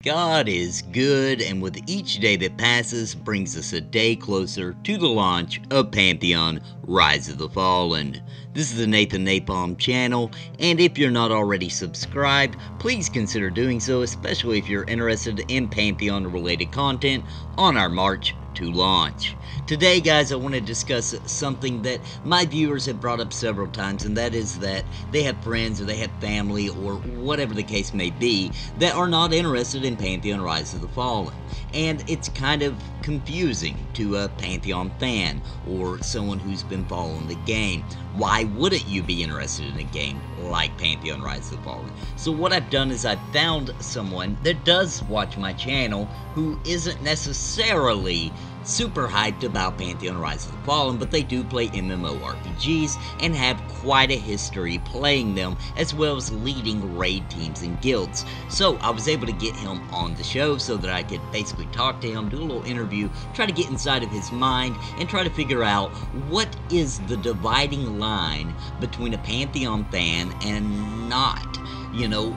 God is good, and with each day that passes brings us a day closer to the launch of Pantheon Rise of the Fallen. This is the Nathan NAPALM channel, and if you're not already subscribed, please consider doing so, especially if you're interested in Pantheon related content on our march to launch. Today, guys, I want to discuss something that my viewers have brought up several times, and that is that they have friends or they have family or whatever the case may be that are not interested in Pantheon Rise of the Fallen. And it's kind of confusing to a Pantheon fan or someone who's been following the game. Why wouldn't you be interested in a game like Pantheon Rise of the Fallen? So what I've done is I've found someone that does watch my channel who isn't necessarily super hyped about Pantheon Rise of the Fallen, but they do play MMORPGs and have quite a history playing them, as well as leading raid teams and guilds. So I was able to get him on the show so that I could basically talk to him, do a little interview, try to get inside of his mind, and try to figure out what is the dividing line between a Pantheon fan and not. You know,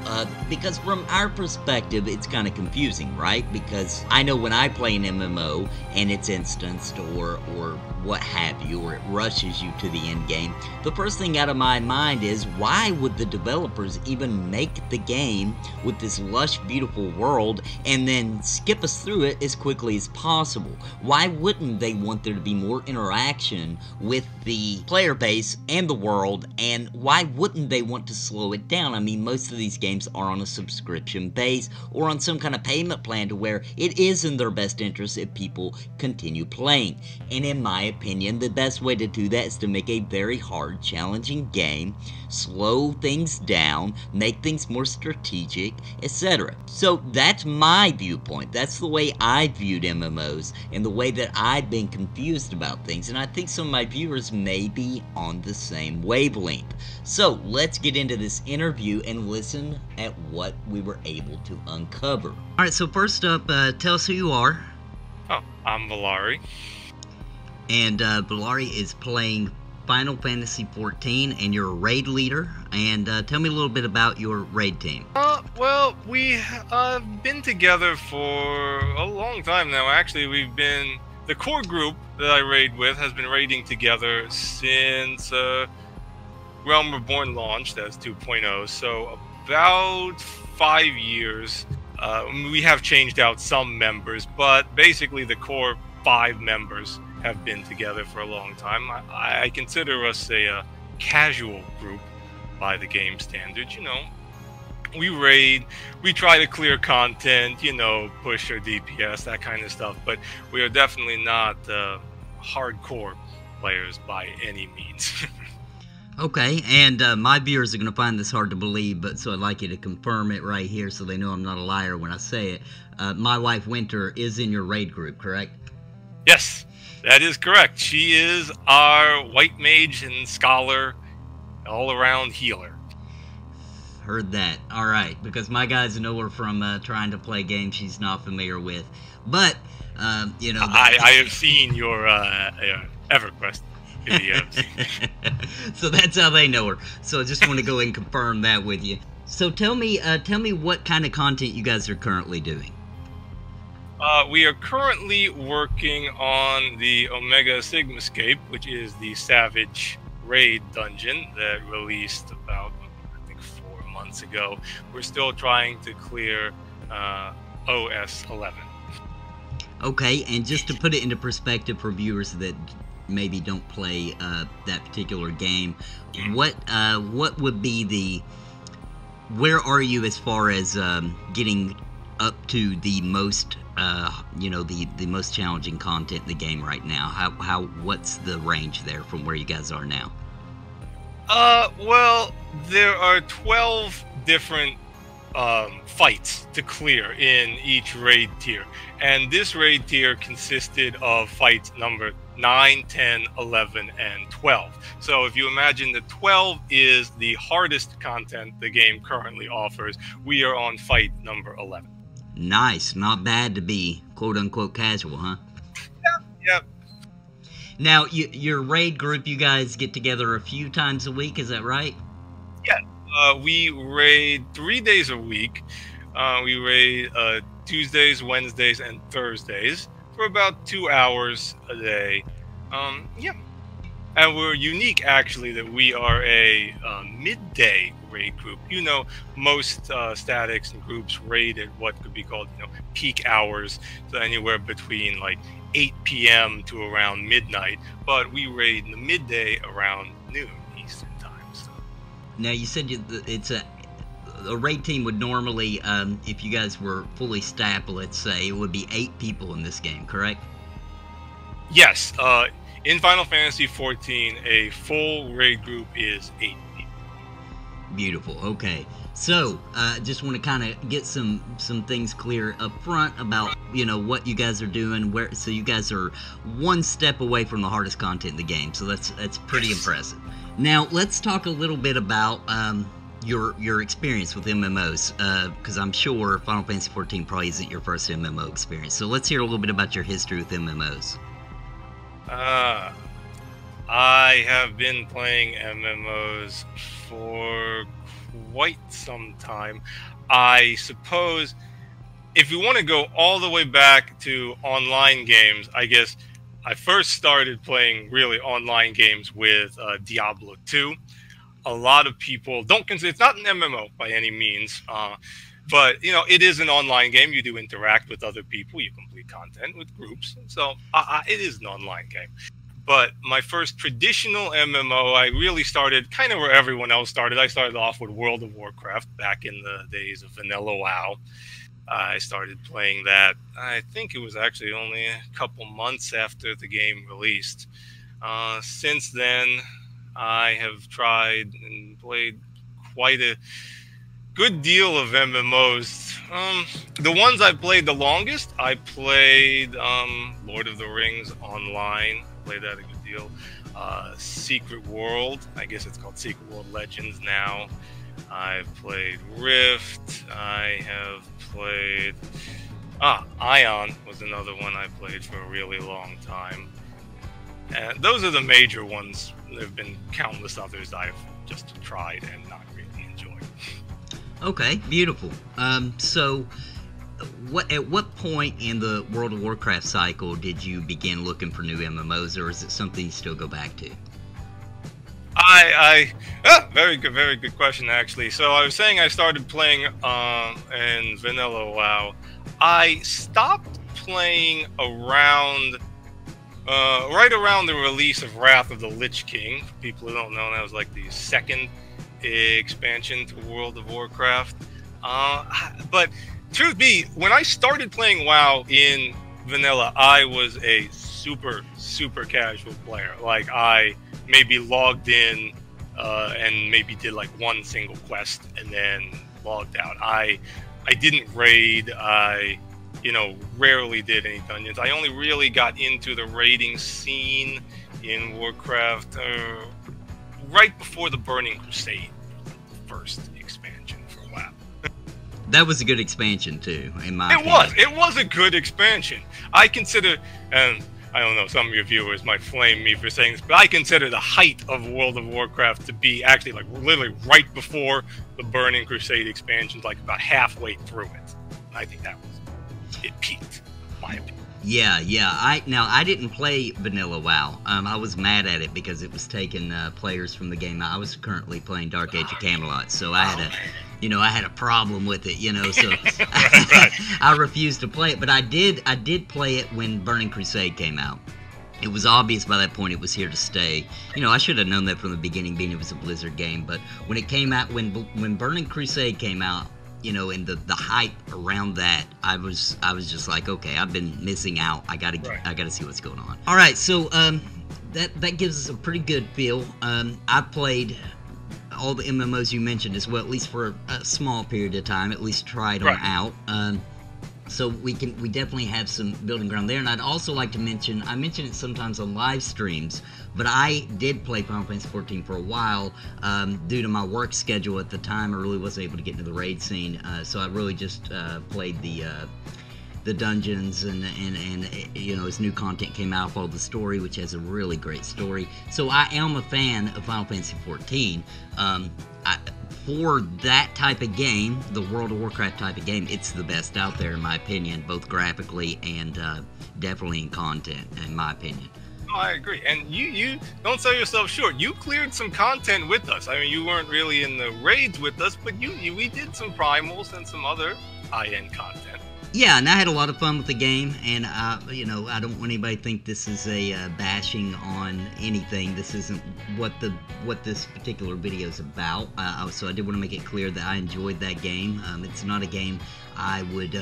because from our perspective, it's kind of confusing, right? Because I know when I play an MMO and it's instanced or what have you, or it rushes you to the end game, the first thing out of my mind is, why would the developers even make the game with this lush, beautiful world and then skip us through it as quickly as possible? Why wouldn't they want there to be more interaction with the player base and the world, and why wouldn't they want to slow it down? I mean, most of these games are on a subscription base or on some kind of payment plan to where it is in their best interest if people continue playing. And in my opinion, the best way to do that is to make a very hard, challenging game, slow things down, make things more strategic, etc. So that's my viewpoint. That's the way I viewed MMOs and the way that I've been confused about things, and I think some of my viewers may be on the same wavelength. So let's get into this interview and listen at what we were able to uncover. Alright, so first up, tell us who you are. Oh, I'm Vallari. And Vallari is playing Final Fantasy XIV, and you're a raid leader. And tell me a little bit about your raid team. Well, we have been together for a long time now. Actually, the core group that I raid with has been raiding together since Realm Reborn launched as 2.0, so about 5 years. We have changed out some members, but basically the core 5 members have been together for a long time. I consider us a casual group by the game standards. You know, we raid, we try to clear content, you know, push our DPS, that kind of stuff, but we are definitely not hardcore players by any means. Okay, and my viewers are going to find this hard to believe, but so I'd like you to confirm it right here so they know I'm not a liar when I say it. My wife, Winter, is in your raid group, correct? Yes, that is correct. She is our white mage and scholar, all-around healer. Heard that. Alright, because my guys know her from trying to play games she's not familiar with. But, you know... I have seen your EverQuest videos. So that's how they know her. So I just want to go and confirm that with you. So tell me what kind of content you guys are currently doing. We are currently working on the Omega Sigmascape, which is the Savage raid dungeon that released about, I think, 4 months ago. We're still trying to clear OS 11. Okay, and just to put it into perspective for viewers that maybe don't play that particular game, what would be the... Where are you as far as getting up to the most... you know, the most challenging content in the game right now? What's the range there from where you guys are now? Well, there are 12 different fights to clear in each raid tier, and this raid tier consisted of fights number 9, 10, 11, and 12. So if you imagine that 12 is the hardest content the game currently offers, we are on fight number 11. Nice. Not bad to be quote-unquote casual, huh? Yeah. Now, your raid group, you guys get together a few times a week, is that right? Yeah. We raid 3 days a week. We raid Tuesdays, Wednesdays, and Thursdays for about 2 hours a day. Yeah. And we're unique, actually, that we are a midday raid group. You know, most statics and groups raid at what could be called, peak hours, so anywhere between like 8 p.m. to around midnight. But we raid in the midday around noon Eastern time. So. Now, you said it's a raid team would normally, if you guys were fully staffed, let's say, it would be 8 people in this game, correct? Yes. In Final Fantasy XIV, a full raid group is 8 people. Beautiful. Okay. So, just want to kind of get some things clear up front about, what you guys are doing. So you guys are one step away from the hardest content in the game. So that's pretty impressive. Now, let's talk a little bit about your experience with MMOs, because I'm sure Final Fantasy XIV probably isn't your first MMO experience. So let's hear a little bit about your history with MMOs. I have been playing MMOs for quite some time. I suppose if you want to go all the way back to online games, I guess I first started playing really online games with Diablo 2. A lot of people don't consider it's not an MMO by any means, but it is an online game. You do interact with other people. You complete content with groups, so it is an online game. But my first traditional MMO, I really started kind of where everyone else started. I started off with World of Warcraft back in the days of Vanilla WoW. I started playing that. I think it was actually only a couple months after the game released. Since then, I have tried and played quite a good deal of MMOs. The ones I played the longest, I played Lord of the Rings Online. Played that a good deal. Secret World, I guess it's called Secret World Legends now. I've played Rift. I have played Ion was another one I played for a really long time. And those are the major ones. There have been countless others I've just tried and not really enjoyed. Okay, beautiful. So at what point in the World of Warcraft cycle did you begin looking for new MMOs, or is it something you still go back to? Very good question, actually. So I was saying I started playing in Vanilla WoW. I stopped playing around right around the release of Wrath of the Lich King. For people who don't know, that was like the second expansion to World of Warcraft. But truth be, when I started playing WoW in Vanilla, I was a super casual player. Like, I maybe logged in and maybe did like one single quest and then logged out. I didn't raid. I rarely did any dungeons. I only really got into the raiding scene in Warcraft right before the Burning Crusade, the first expansion for WoW. That was a good expansion too, in my opinion. It was a good expansion. I consider, and I don't know, some of your viewers might flame me for saying this, but I consider the height of World of Warcraft to be actually like literally right before the Burning Crusade expansion, like about halfway through it. I think it peaked, in my opinion. Yeah. I didn't play Vanilla WoW. I was mad at it because it was taking players from the game. I was currently playing Dark Age of Camelot, so I had a problem with it, so I refused to play it. But I did play it when Burning Crusade came out. It was obvious by that point it was here to stay. I should have known that from the beginning, being it was a Blizzard game. But when it came out, when Burning Crusade came out, and the hype around that, I was just like, okay, I've been missing out. I gotta see what's going on. All right, so that gives us a pretty good feel. I played all the MMOs you mentioned as well, at least for a small period of time. At least tried them out. So we definitely have some building ground there. And I'd also like to mention, I mention it sometimes on live streams, but I did play Final Fantasy XIV for a while. Due to my work schedule at the time, I really wasn't able to get into the raid scene. So I really just played the dungeons and as new content came out, followed the story, which has a really great story. So I am a fan of Final Fantasy XIV. for that type of game, the World of Warcraft type of game, it's the best out there in my opinion, both graphically and definitely in content, in my opinion. Oh, I agree. And you don't sell yourself short. You cleared some content with us. I mean, you weren't really in the raids with us, but we did some primals and some other high-end content. Yeah, and I had a lot of fun with the game, and you know, I don't want anybody to think this is a bashing on anything. This isn't what this particular video is about. So I did want to make it clear that I enjoyed that game. It's not a game I would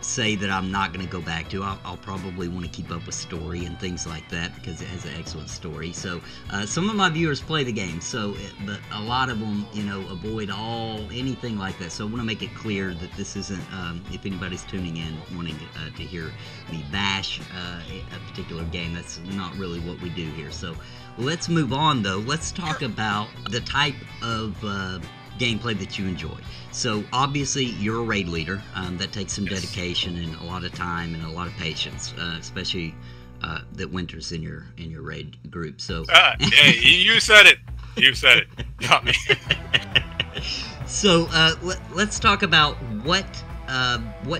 say that I'm not going to go back to. I'll probably want to keep up with story and things like that because it has an excellent story. So some of my viewers play the game, but a lot of them, you know, avoid anything like that. So I want to make it clear that this isn't, if anybody's tuning in wanting to hear me bash a particular game, that's not really what we do here. So let's move on though. Let's talk about the type of gameplay that you enjoy. So obviously you're a raid leader. That takes some dedication and a lot of time and a lot of patience, especially that Winter's in your raid group. So yeah, you said it. You said it. Not me. So let's talk about what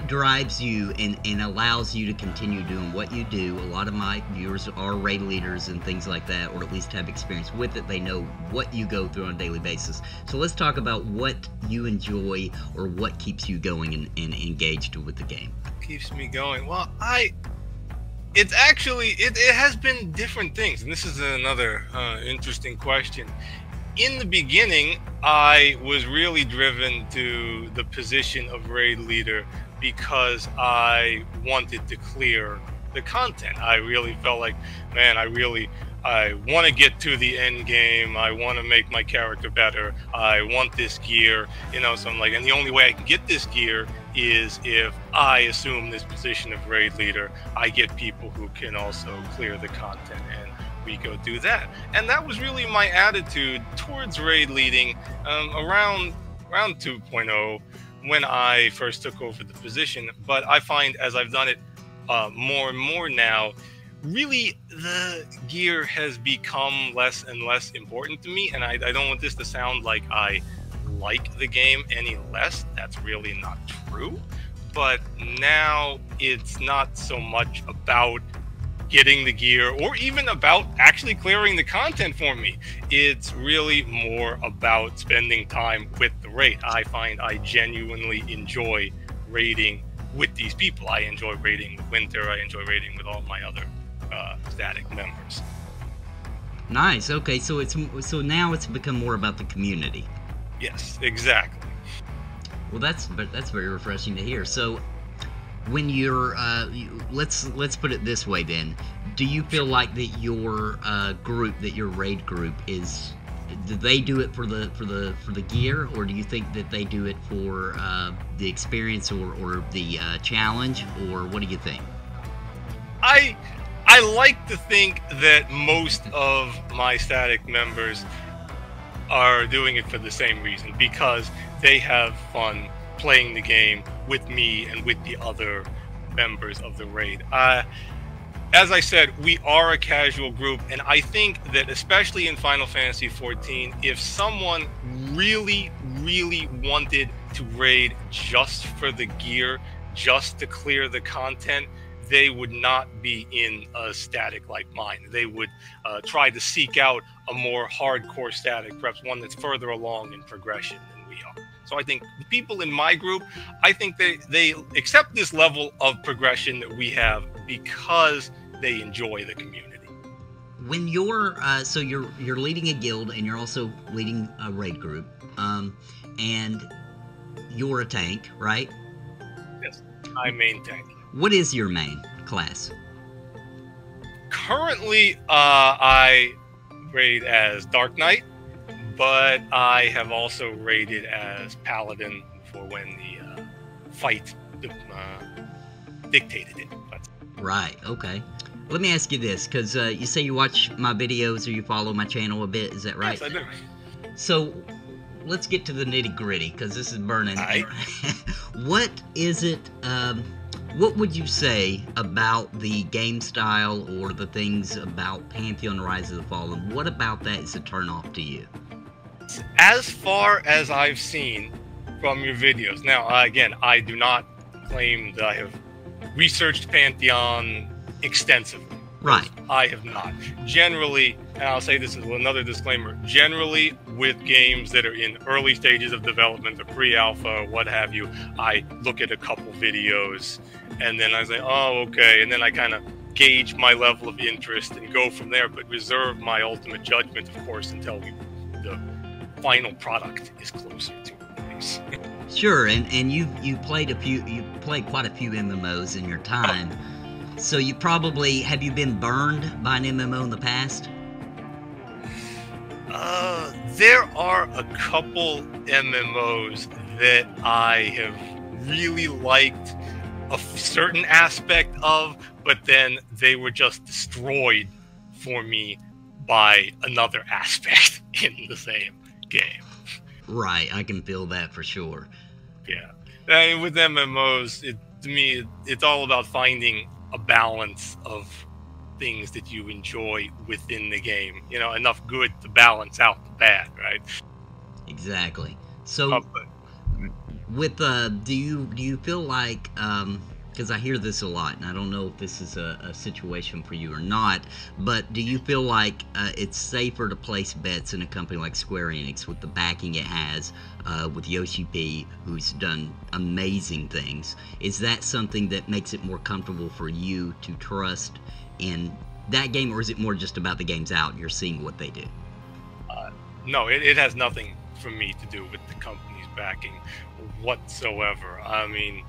drives you and allows you to continue doing what you do. A lot of my viewers are raid leaders and things like that, or at least have experience with it. They know what you go through on a daily basis. So let's talk about what you enjoy or what keeps you going and engaged with the game. Keeps me going. Well, it has been different things, and this is another interesting question. In the beginning, I was really driven to the position of raid leader because I wanted to clear the content. I really felt like, man, I want to get to the end game. I want to make my character better. I want this gear, you know, so I'm like, and the only way I can get this gear is if I assume this position of raid leader. I get people who can also clear the content, and we go do that. And that was really my attitude towards raid leading around 2.0 when I first took over the position. But I find as I've done it more and more now, really the gear has become less and less important to me. And I don't want this to sound like I like the game any less. That's really not true. But now it's not so much about getting the gear or even about actually clearing the content for me. It's really more about spending time with the raid. I find I genuinely enjoy raiding with these people. I enjoy raiding with Winter. I enjoy raiding with all my other static members. Nice. Okay, so now it's become more about the community. Yes, exactly. Well, that's very refreshing to hear. So when you're let's put it this way then, do you feel like that your your raid group do they do it for the gear, or do you think that they do it for the experience or the challenge, or what do you think? I like to think that most of my static members are doing it for the same reason, because they have fun playing the game with me and with the other members of the raid. As I said, we are a casual group, and I think that especially in Final Fantasy XIV, if someone really, really wanted to raid just for the gear, just to clear the content, they would not be in a static like mine. They would try to seek out a more hardcore static, perhaps one that's further along in progression than we are. So I think the people in my group, I think they accept this level of progression that we have because they enjoy the community. When you're so you're leading a guild and you're also leading a raid group, and you're a tank, right? Yes, I'm main tank. What is your main class? Currently, I raid as Dark Knight, but I have also raided as Paladin for when the fight dictated it. Right, okay. Let me ask you this, because you say you watch my videos or you follow my channel a bit, is that right? Yes, I do. So, let's get to the nitty-gritty, because this is burning. Right. What is it, what would you say about the game style or the things about Pantheon Rise of the Fallen? What about that is a turn-off to you? As far as I've seen from your videos. Now, again, I do not claim that I have researched Pantheon extensively. Right. I have not. Generally, and I'll say this as another disclaimer, generally with games that are in early stages of development, the pre-alpha, what have you, I look at a couple videos and then I say, oh, okay, and then I kind of gauge my level of interest and go from there, but reserve my ultimate judgment, of course, until the final product is closer to release. Sure, and you played quite a few MMOs in your time. So you probably, have you been burned by an MMO in the past? There are a couple MMOs that I have really liked a certain aspect of, but then they were just destroyed for me by another aspect in the same game. Right, I can feel that for sure. Yeah. I mean, with MMOs, to me, it's all about finding a balance of things that you enjoy within the game. You know, enough good to balance out the bad, right? Exactly. So, with do you feel like, because I hear this a lot, and I don't know if this is a situation for you or not, but do you feel like it's safer to place bets in a company like Square Enix with the backing it has, with Yoshi P, who's done amazing things? Is that something that makes it more comfortable for you to trust in that game, or is it more just about the game's out and you're seeing what they do? No, it has nothing for me to do with the company's backing whatsoever. I mean,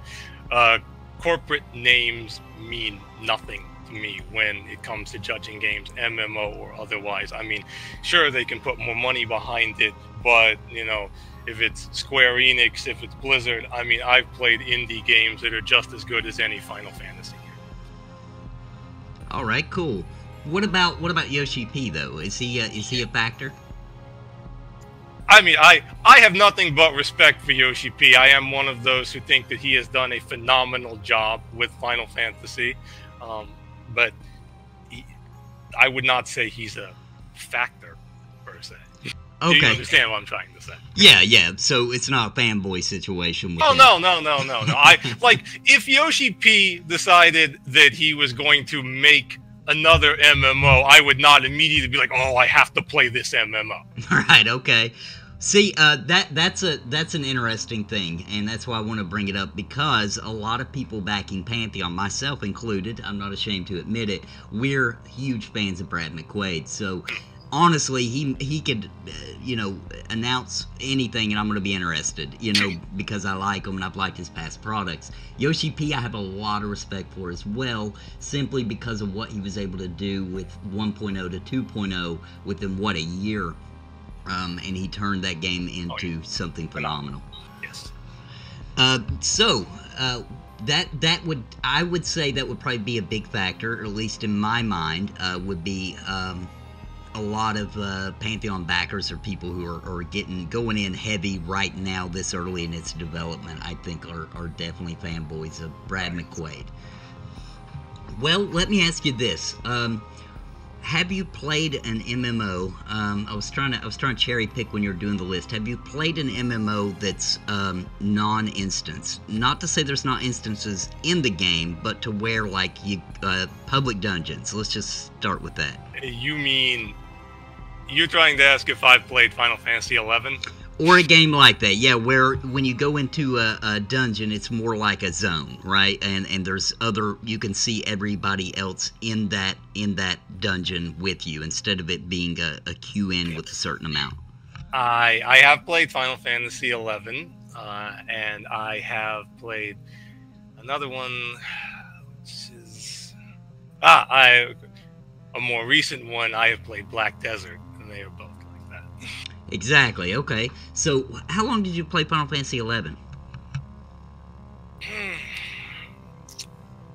corporate names mean nothing to me when it comes to judging games, MMO or otherwise. I mean, sure, they can put more money behind it, but, you know, if it's Square Enix, if it's Blizzard, I mean, I've played indie games that are just as good as any Final Fantasy game. All right, cool. What about Yoshi P though? Is he a factor? I mean, I have nothing but respect for Yoshi P. I am one of those who think that he has done a phenomenal job with Final Fantasy, but I would not say he's a factor per se. Okay. Do you understand what I'm trying to say? Yeah. So it's not a fanboy situation with no. him. I like, if Yoshi P decided that he was going to make another MMO, I would not immediately be like, oh, I have to play this MMO. Right, okay. See, that's an interesting thing, and that's why I want to bring it up, because a lot of people backing Pantheon, myself included, I'm not ashamed to admit it, we're huge fans of Brad McQuaid. So honestly, he could, announce anything and I'm going to be interested, because I like him and I've liked his past products. Yoshi P, I have a lot of respect for as well, simply because of what he was able to do with 1.0 to 2.0 within, what, a year. And he turned that game into something phenomenal. Yes. That would, I would say that would probably be a big factor, or at least in my mind, would be a lot of Pantheon backers, or people who are going in heavy right now this early in its development, I think are definitely fanboys of Brad McQuaid. Well, let me ask you this. Have you played an MMO? I was trying to cherry pick when you were doing the list. Have you played an MMO that's non-instance? Not to say there's not instances in the game, but to where, like, you public dungeons. Let's just start with that. You mean you're trying to ask if I've played Final Fantasy XI? Or a game like that, yeah, where when you go into a dungeon, it's more like a zone, right? And there's you can see everybody else in that dungeon with you, instead of it being a queue in with a certain amount. I have played Final Fantasy XI, and I have played another one, which is a more recent one. I have played Black Desert, and they are both like that. Exactly, okay. So, how long did you play Final Fantasy XI?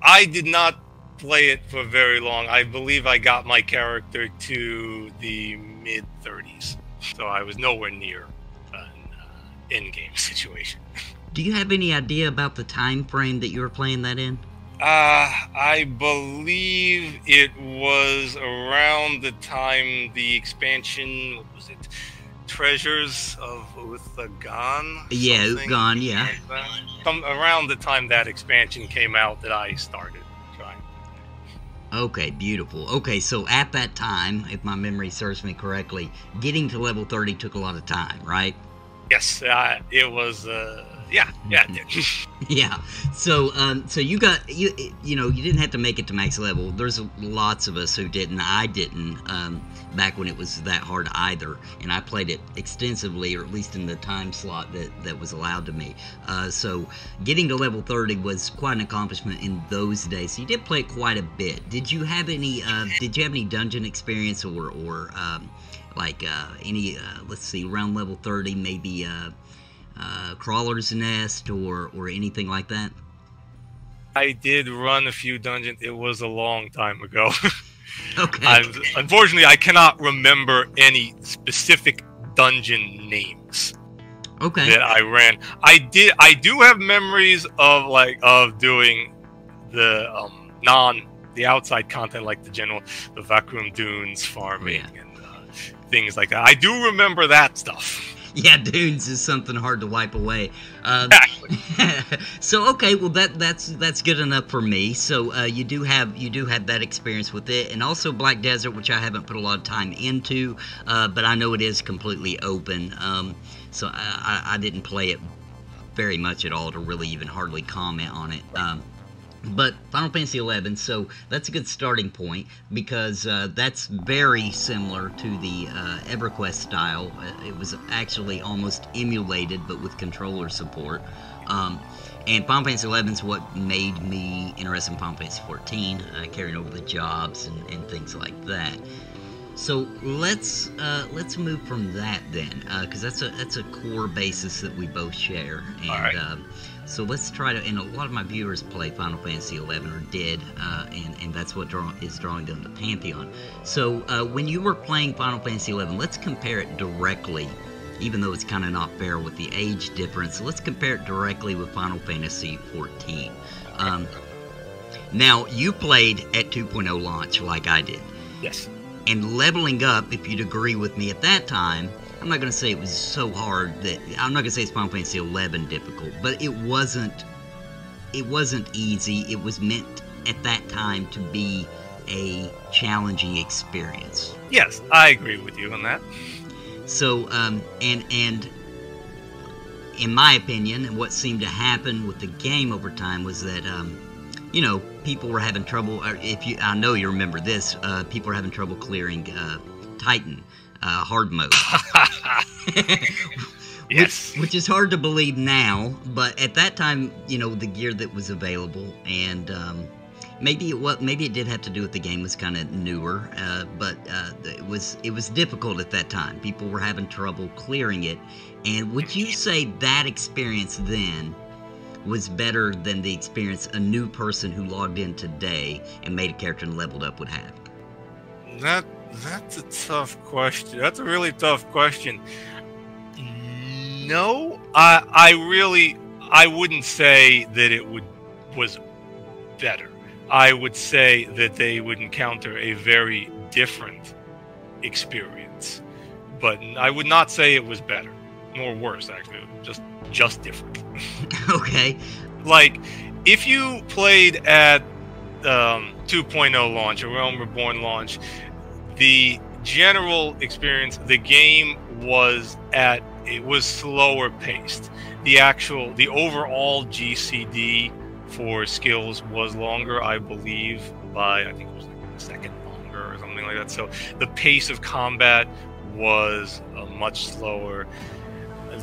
I did not play it for very long. I believe I got my character to the mid-30s, so I was nowhere near an in-game situation. Do you have any idea about the time frame that you were playing that in? I believe it was around the time the expansion, what was it? Treasures of Uthagan? Yeah, Uthagan, yeah. Around the time that expansion came out that I started trying. Okay, beautiful. Okay, so at that time, if my memory serves me correctly, getting to level 30 took a lot of time, right? Yes, it was, yeah, it did. Yeah. So you got you didn't have to make it to max level. There's lots of us who didn't. I didn't back when it was that hard either, and I played it extensively, or at least in the time slot that was allowed to me. So getting to level 30 was quite an accomplishment in those days. So you did play it quite a bit. Did you have any dungeon experience or any let's see, around level 30, maybe Crawler's Nest or anything like that? I did run a few dungeons. It was a long time ago. Okay. Unfortunately, I cannot remember any specific dungeon names. Okay. That I ran. I do have memories of doing the the outside content, like the Vakrum Dunes farming and things like that. I do remember that stuff. Yeah, dunes is something hard to wipe away. Exactly. So okay, well that's good enough for me. So you do have that experience with it, and also Black Desert, which I haven't put a lot of time into, but I know it is completely open. So I didn't play it very much at all to really even hardly comment on it. But Final Fantasy XI, so that's a good starting point, because that's very similar to the EverQuest style. It was actually almost emulated, but with controller support. And Final Fantasy XI is what made me interested in Final Fantasy XIV, carrying over the jobs and things like that. So let's move from that then, because that's a core basis that we both share. And, all right. So let's try to, and a lot of my viewers play Final Fantasy XI or did, and that's what is drawing them to Pantheon. So when you were playing Final Fantasy XI, let's compare it directly, even though it's kind of not fair with the age difference. Let's compare it directly with Final Fantasy XIV. Now, you played at 2.0 launch like I did. Yes. And leveling up, if you'd agree with me at that time, I'm not going to say it was so hard that I'm not going to say it's Final Fantasy XI difficult, but it wasn't easy. It was meant at that time to be a challenging experience. Yes, I agree with you on that. So and in my opinion, what seemed to happen with the game over time was that people were having trouble. I know you remember this. People were having trouble clearing Titan. Hard mode. Yes. Which is hard to believe now, but at that time, the gear that was available, and maybe it did have to do with the game was kind of newer, but it was difficult at that time. People were having trouble clearing it, and would you say that experience then was better than the experience a new person who logged in today and made a character and leveled up would have? That's a tough question. That's a really tough question. No, I wouldn't say that it was better. I would say that they would encounter a very different experience, but I would not say it was better nor worse. Actually, just different. Okay. Like if you played at 2.0 launch or Realm Reborn launch, the general experience, the game was slower paced. The overall GCD for skills was longer, I believe, I think it was like a second longer or something like that. So the pace of combat was much slower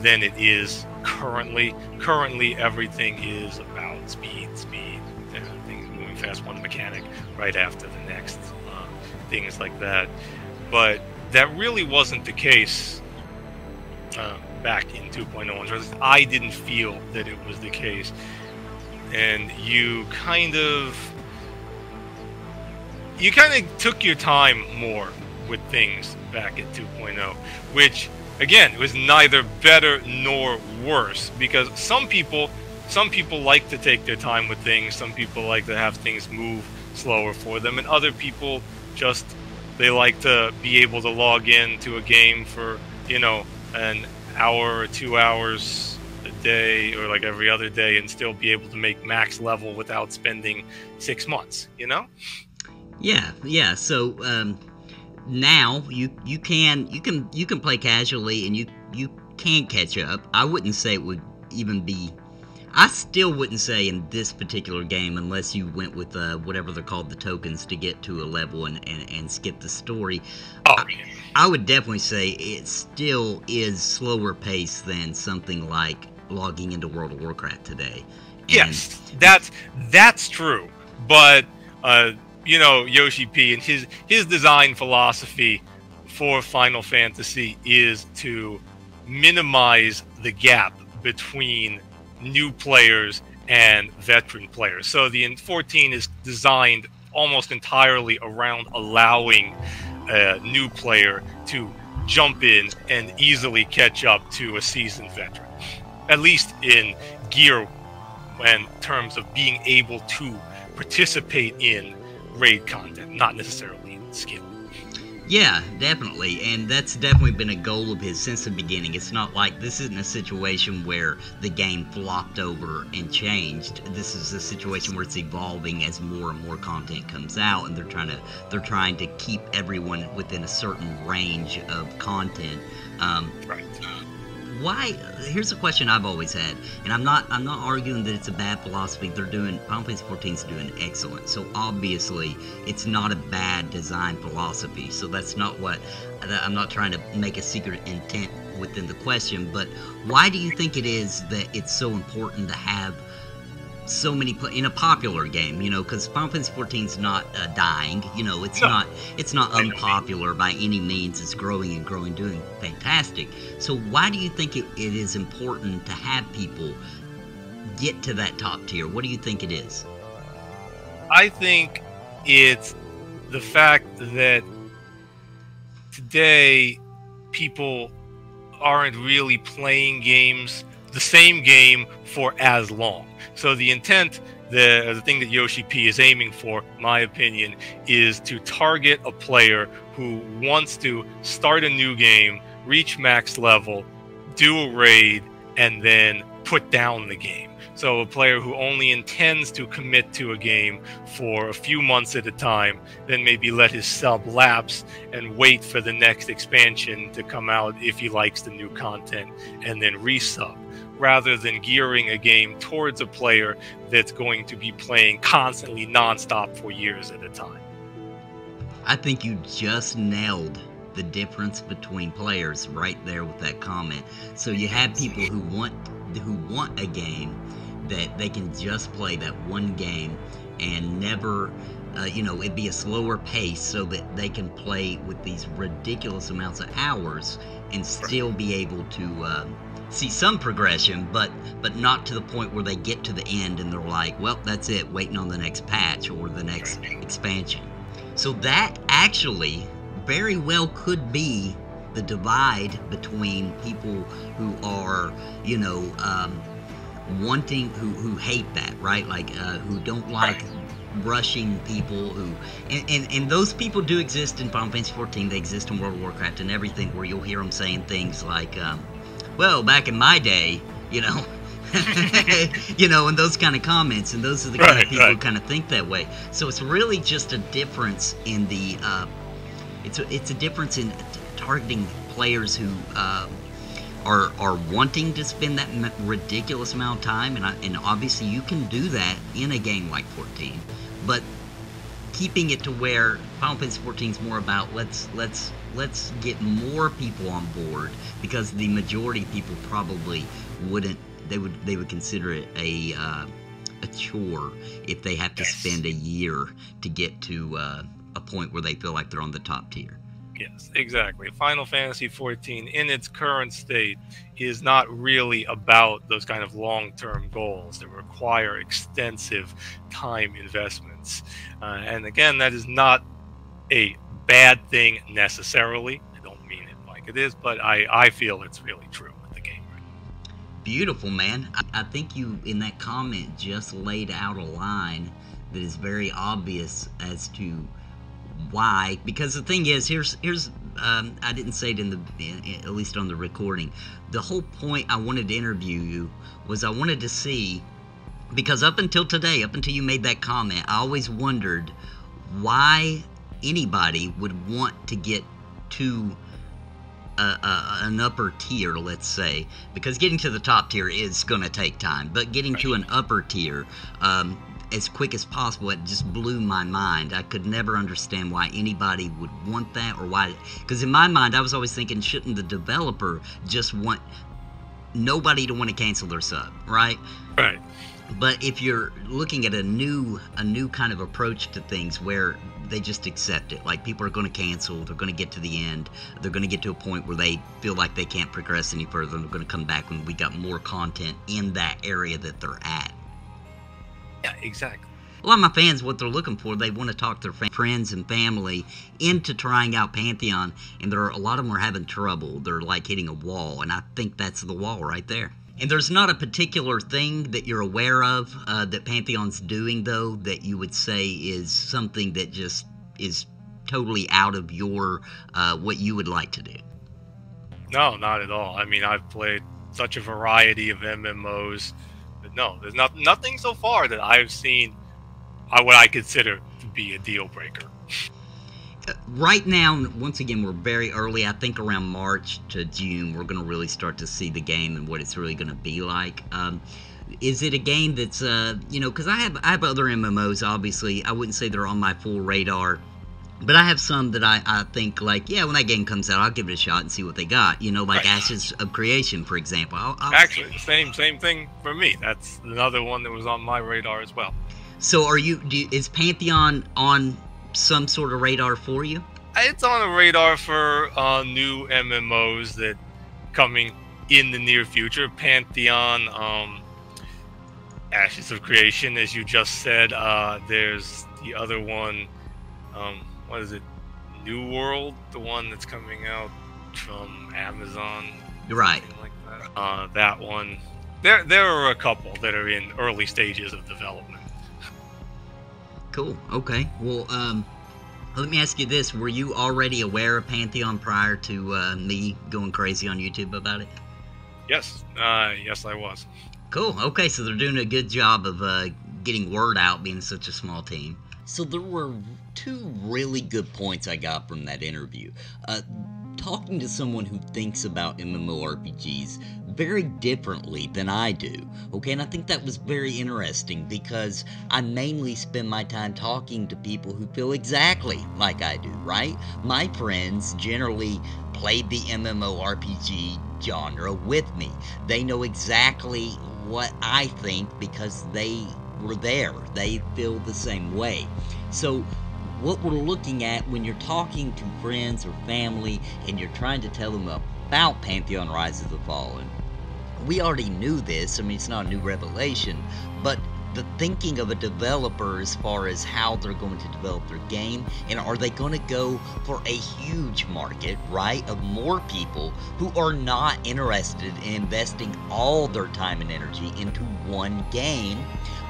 than it is currently. Currently, everything is about speed, things moving fast, one mechanic right after the next. Things like that, but that really wasn't the case back in 2.0, or at least I didn't feel that it was the case. And you kind of took your time more with things back at 2.0, which again was neither better nor worse, because some people like to take their time with things, some people like to have things move slower for them, and other people they like to be able to log in to a game for you know, an hour or 2 hours a day or like every other day and still be able to make max level without spending 6 months, you know? Yeah. So now you can play casually, and you can catch up. I wouldn't say it would even be. I still wouldn't say in this particular game, unless you went with whatever they're called, the tokens, to get to a level and skip the story. Oh, I would definitely say it still is slower paced than something like logging into World of Warcraft today. And yes, that's true. But you know, Yoshi P and his design philosophy for Final Fantasy is to minimize the gap between new players and veteran players. So the 14 is designed almost entirely around allowing a new player to jump in and easily catch up to a seasoned veteran, at least in gear in terms of being able to participate in raid content, not necessarily in skill. Yeah, definitely, and that's definitely been a goal of his since the beginning. It's not like this isn't a situation where the game flopped over and changed. This is a situation where it's evolving as more and more content comes out, and they're trying to keep everyone within a certain range of content. Right. Why? Here's a question I've always had, and I'm not arguing that it's a bad philosophy. Final Fantasy XIV is doing excellent. So obviously, it's not a bad design philosophy. So that's not what I'm not trying to make a secret intent within the question. But why do you think it is that it's so important to have so many in a popular game? You know, because Final Fantasy XIV is not dying. You know, it's not unpopular by any means. It's growing and growing, doing fantastic. So why do you think it is important to have people get to that top tier? What do you think it is? I think it's the fact that today people aren't really playing the same game for as long. So the intent, the thing that Yoshi P is aiming for, my opinion, is to target a player who wants to start a new game, reach max level, do a raid, and then put down the game. So a player who only intends to commit to a game for a few months at a time, then maybe let his sub lapse and wait for the next expansion to come out if he likes the new content, and then resub, rather than gearing a game towards a player that's going to be playing constantly nonstop for years at a time. I think you just nailed the difference between players right there with that comment. So you have people who want a game that they can just play that one game and never, it'd be a slower pace so that they can play with these ridiculous amounts of hours and still be able to see some progression, but not to the point where they get to the end and they're like, well, that's it, waiting on the next patch or the next expansion. So that actually very well could be the divide between people who are, who hate that, right? Like, who don't like rushing people, who, and those people do exist in Final Fantasy XIV, they exist in World of Warcraft and everything, where you'll hear them saying things like, well, back in my day, and those kind of comments, and those are the kind of people who kind of think that way. So it's really just a difference in the, it's a difference in targeting players who are wanting to spend that ridiculous amount of time, and obviously you can do that in a game like 14, but keeping it to where Final Fantasy XIV is more about let's get more people on board, because the majority of people probably wouldn't. They would consider it a chore if they have to spend a year to get to a point where they feel like they're on the top tier. Yes, exactly. Final Fantasy XIV, in its current state, is not really about those kind of long-term goals that require extensive time investments. And again, that is not a bad thing necessarily. I don't mean it like it is, but I feel it's really true with the game. Beautiful, man. I think you, in that comment, just laid out a line that is very obvious as to why. Because the thing is, here's I didn't say it at least on the recording. The whole point I wanted to interview you was I wanted to see, because up until today, up until you made that comment, I always wondered why anybody would want to get to an upper tier, let's say, because getting to the top tier is going to take time, but getting to an upper tier as quick as possible, it just blew my mind. I could never understand why anybody would want that, or why, because in my mind I was always thinking, shouldn't the developer just want nobody to want to cancel their sub, right? Right. But if you're looking at a new kind of approach to things where they just accept it, like people are going to cancel, they're going to get to the end, they're going to get to a point where they feel like they can't progress any further, and they're going to come back when we got more content in that area that they're at. Yeah, exactly. A lot of my fans, what they're looking for, they want to talk their friends and family into trying out Pantheon, and a lot of them are having trouble. They're like hitting a wall, and I think that's the wall right there. And there's not a particular thing that you're aware of that Pantheon's doing, though, that you would say is something that just is totally out of your, what you would like to do. No, not at all. I mean, I've played such a variety of MMOs, but no, there's nothing so far that I've seen what I consider to be a deal breaker. Right now, once again, we're very early. I think around March to June, we're going to really start to see the game and what it's really going to be like. Is it a game that's, you know, because I have other MMOs, obviously. I wouldn't say they're on my full radar, but I have some that I think, like, yeah, when that game comes out, I'll give it a shot and see what they got. You know, like Ashes of Creation, for example. Actually, same thing for me. That's another one that was on my radar as well. So is Pantheon on some sort of radar for you? It's on a radar for new MMOs that coming in the near future. Pantheon, Ashes of Creation, as you just said. There's the other one. What is it? New World, the one that's coming out from Amazon. Right. Like that. That one. There are a couple that are in early stages of development. Cool. Okay. Well, let me ask you this. Were you already aware of Pantheon prior to me going crazy on YouTube about it? Yes. Yes, I was. Cool. Okay, so they're doing a good job of getting word out, being such a small team. So there were two really good points I got from that interview. Talking to someone who thinks about MMORPGs very differently than I do, okay? And I think that was very interesting because I mainly spend my time talking to people who feel exactly like I do, right? My friends generally play the MMORPG genre with me. They know exactly what I think because they were there. They feel the same way. So what we're looking at when you're talking to friends or family and you're trying to tell them about Pantheon Rise of the Fallen, we already knew this. I mean, it's not a new revelation, but the thinking of a developer as far as how they're going to develop their game, and are they going to go for a huge market, right, of more people who are not interested in investing all their time and energy into one game,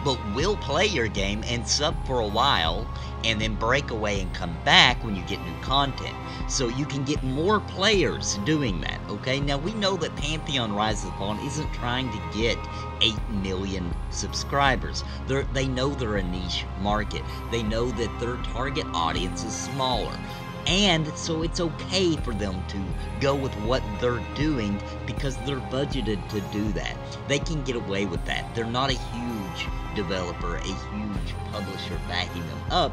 but will play your game and sub for a while and then break away and come back when you get new content. So you can get more players doing that, okay? Now, we know that Pantheon Rise of the Fallen isn't trying to get 8 million subscribers. They know they're a niche market. They know that their target audience is smaller. And so it's okay for them to go with what they're doing because they're budgeted to do that. They can get away with that. They're not a huge developer, a huge publisher backing them up.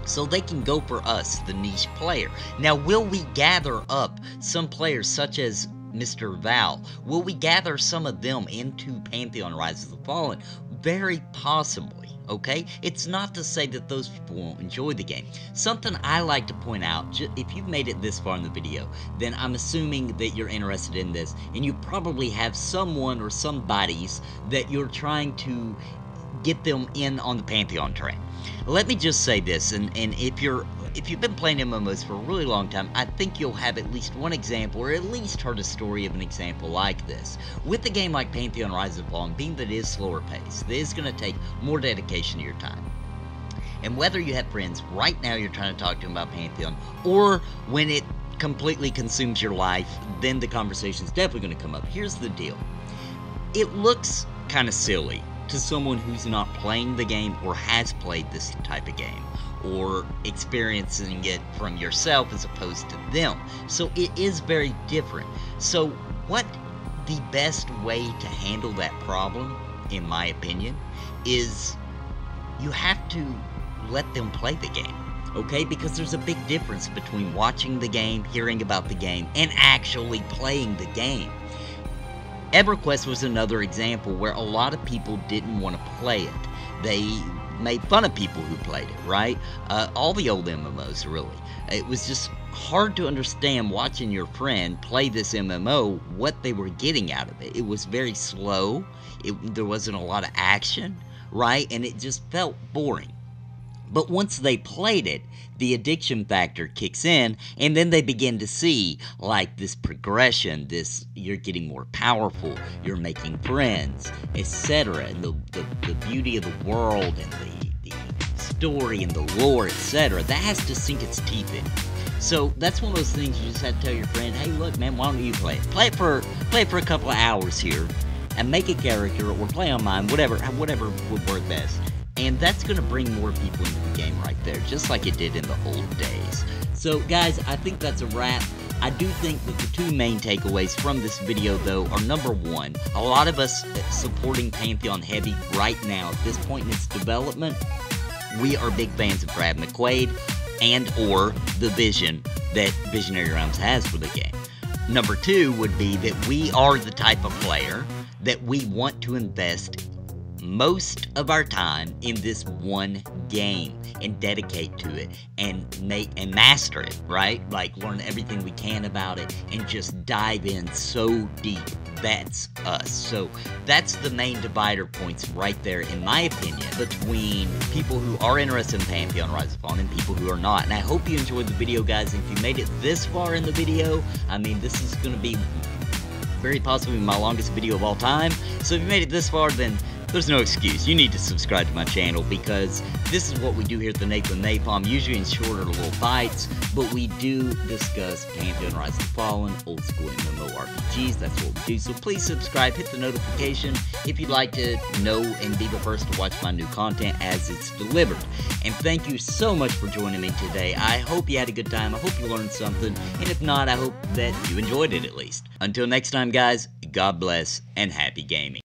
So they can go for us, the niche player. Now, will we gather up some players such as Mr. Val? Will we gather some of them into Pantheon Rise of the Fallen? Very possibly, okay? It's not to say that those people won't enjoy the game. Something I like to point out, if you've made it this far in the video, then I'm assuming that you're interested in this, and you probably have someone or some buddies that you're trying to get them in on the Pantheon train. Let me just say this, and if you've been playing MMOs for a really long time, I think you'll have at least one example, or at least heard a story of an example like this. With a game like Pantheon Rise of the Fallen, being that it is slower paced, it is going to take more dedication to your time. And whether you have friends right now you're trying to talk to them about Pantheon, or when it completely consumes your life, then the conversation's definitely going to come up. Here's the deal. It looks kind of silly to someone who's not playing the game or has played this type of game, or experiencing it from yourself as opposed to them. So it is very different. So what the best way to handle that problem, in my opinion, is you have to let them play the game. Okay, because there's a big difference between watching the game, hearing about the game, and actually playing the game. EverQuest was another example where a lot of people didn't want to play it. They made fun of people who played it, right? All the old MMOs, really. It was just hard to understand watching your friend play this MMO, what they were getting out of it. It was very slow, there wasn't a lot of action, right? And it just felt boring. But once they played it, the addiction factor kicks in, and then they begin to see, like, this progression, this, you're getting more powerful, you're making friends, etc. And the beauty of the world, and the story, and the lore, etc. That has to sink its teeth in. So that's one of those things you just have to tell your friend, hey, look, man, why don't you play it? Play it for a couple of hours here, and make a character, or play on mine, whatever would work best. And that's going to bring more people into the game right there, just like it did in the old days. So guys, I think that's a wrap. I do think that the two main takeaways from this video, though, are number one, a lot of us supporting Pantheon heavy right now at this point in its development, we are big fans of Brad McQuaid and or the vision that Visionary Realms has for the game. Number two would be that we are the type of player that we want to invest most of our time in this one game and dedicate to it and master it, right? Like, learn everything we can about it and just dive in so deep. That's us. So that's the main divider points right there, in my opinion, between people who are interested in Pantheon Rise of the Fallen and people who are not. And I hope you enjoyed the video, guys. If you made it this far in the video, I mean, this is going to be very possibly my longest video of all time. So if you made it this far, then there's no excuse. You need to subscribe to my channel, because this is what we do here at the Nathan NAPALM, usually in shorter little bites, but we do discuss Pantheon Rise of the Fallen, old school MMORPGs. That's what we do. So please subscribe, hit the notification if you'd like to know and be the first to watch my new content as it's delivered. And thank you so much for joining me today. I hope you had a good time. I hope you learned something. And if not, I hope that you enjoyed it at least. Until next time, guys, God bless and happy gaming.